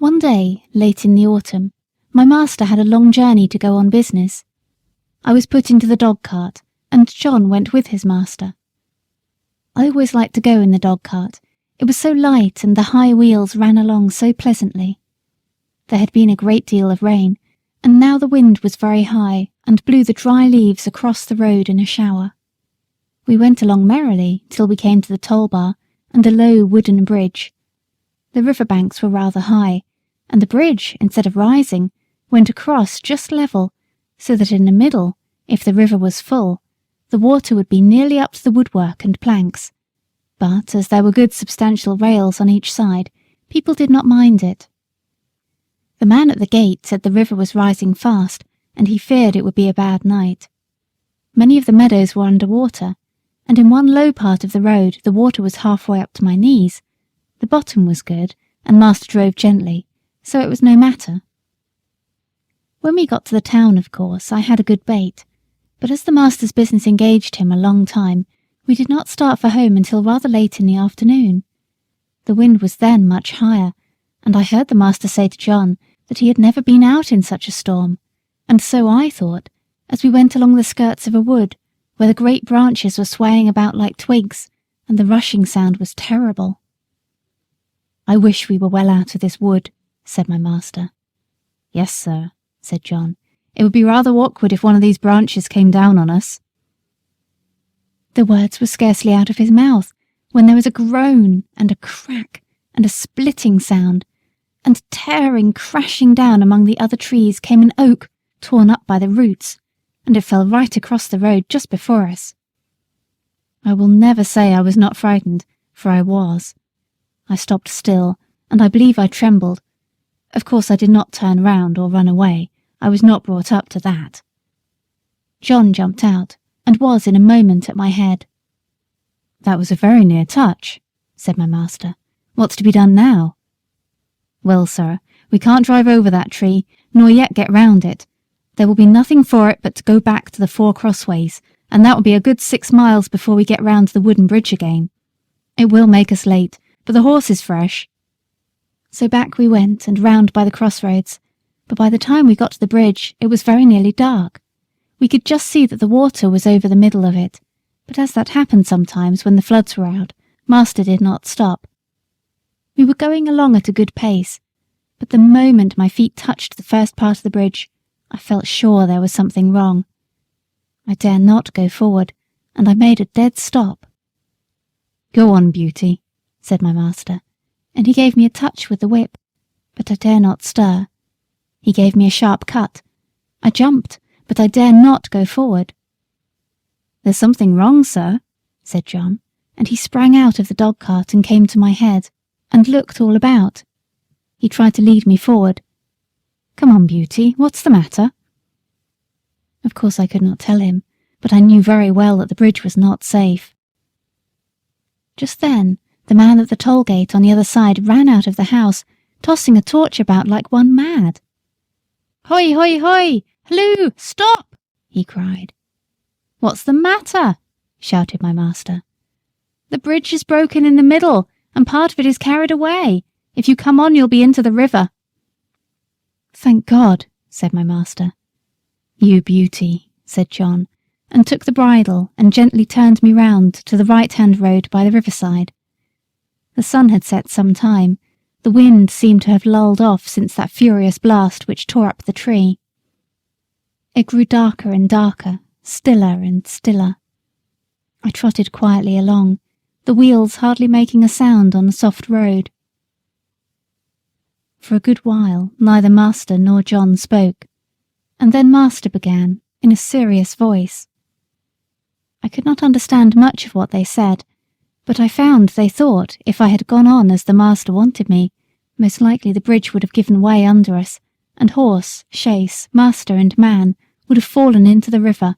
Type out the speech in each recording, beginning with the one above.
One day, late in the autumn, my master had a long journey to go on business. I was put into the dog cart, and John went with his master. I always liked to go in the dog cart. It was so light and the high wheels ran along so pleasantly. There had been a great deal of rain, and now the wind was very high and blew the dry leaves across the road in a shower. We went along merrily till we came to the toll bar and a low wooden bridge. The river banks were rather high, and the bridge, instead of rising, went across just level, so that in the middle, if the river was full, the water would be nearly up to the woodwork and planks. But as there were good substantial rails on each side, people did not mind it. The man at the gate said the river was rising fast, and he feared it would be a bad night. Many of the meadows were under water, and in one low part of the road the water was halfway up to my knees. The bottom was good, and master drove gently, so it was no matter. When we got to the town, of course, I had a good bait, but as the master's business engaged him a long time, we did not start for home until rather late in the afternoon. The wind was then much higher, and I heard the master say to John that he had never been out in such a storm, and so I thought, as we went along the skirts of a wood, where the great branches were swaying about like twigs, and the rushing sound was terrible. "I wish we were well out of this wood," said my master. "Yes, sir," said John. "It would be rather awkward if one of these branches came down on us." The words were scarcely out of his mouth when there was a groan and a crack and a splitting sound, and tearing, crashing down among the other trees came an oak torn up by the roots, and it fell right across the road just before us. I will never say I was not frightened, for I was. I stopped still, and I believe I trembled. Of course I did not turn round or run away. I was not brought up to that. John jumped out, and was in a moment at my head. "That was a very near touch," said my master. "What's to be done now?" "Well, sir, we can't drive over that tree, nor yet get round it. There will be nothing for it but to go back to the 4 crossways, and that will be a good 6 miles before we get round to the wooden bridge again. It will make us late, but the horse is fresh." So back we went and round by the crossroads, but by the time we got to the bridge it was very nearly dark. We could just see that the water was over the middle of it, but as that happened sometimes when the floods were out, master did not stop. We were going along at a good pace, but the moment my feet touched the first part of the bridge, I felt sure there was something wrong. I dare not go forward, and I made a dead stop. "Go on, Beauty," said my master, and he gave me a touch with the whip, but I dare not stir. He gave me a sharp cut. I jumped, but I dare not go forward. "There's something wrong, sir," said John, and he sprang out of the dog-cart and came to my head, and looked all about. He tried to lead me forward. "Come on, Beauty, what's the matter?" Of course I could not tell him, but I knew very well that the bridge was not safe. Just then the man at the toll gate on the other side ran out of the house, tossing a torch about like one mad. "Hoi, hoi, hoi! Halloo! Stop!" he cried. "What's the matter?" shouted my master. "The bridge is broken in the middle, and part of it is carried away. If you come on, you'll be into the river." "Thank God," said my master. "You beauty," said John, and took the bridle and gently turned me round to the right-hand road by the riverside. The sun had set some time. The wind seemed to have lulled off since that furious blast which tore up the tree. It grew darker and darker, stiller and stiller. I trotted quietly along, the wheels hardly making a sound on the soft road. For a good while neither master nor John spoke, and then master began in a serious voice. I could not understand much of what they said, but I found they thought if I had gone on as the master wanted me, most likely the bridge would have given way under us, and horse, chaise, master and man would have fallen into the river,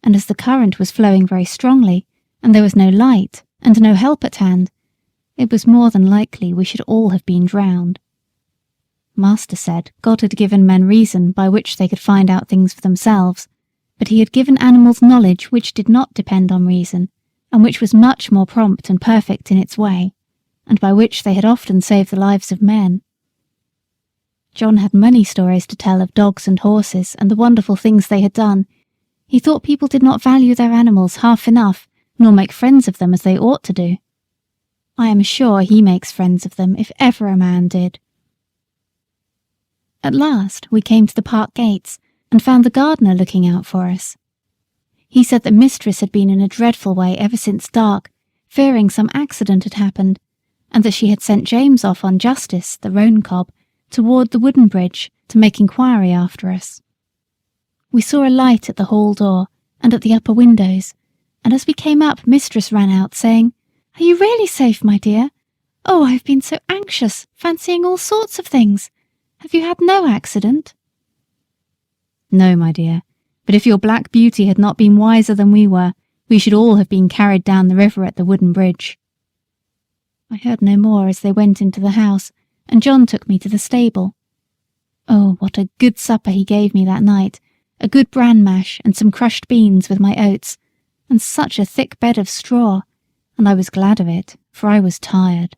and as the current was flowing very strongly, and there was no light and no help at hand, it was more than likely we should all have been drowned. Master said God had given men reason by which they could find out things for themselves, but he had given animals knowledge which did not depend on reason, and which was much more prompt and perfect in its way, and by which they had often saved the lives of men. John had many stories to tell of dogs and horses and the wonderful things they had done. He thought people did not value their animals half enough, nor make friends of them as they ought to do. I am sure he makes friends of them if ever a man did. At last we came to the park gates and found the gardener looking out for us. He said that Mistress had been in a dreadful way ever since dark, fearing some accident had happened, and that she had sent James off on Justice, the roan cob, toward the wooden bridge to make inquiry after us. We saw a light at the hall door and at the upper windows, and as we came up Mistress ran out saying, "Are you really safe, my dear? Oh, I have been so anxious, fancying all sorts of things. Have you had no accident?" "No, my dear, but if your Black Beauty had not been wiser than we were, we should all have been carried down the river at the wooden bridge." I heard no more as they went into the house, and John took me to the stable. Oh, what a good supper he gave me that night, a good bran mash and some crushed beans with my oats, and such a thick bed of straw, and I was glad of it, for I was tired.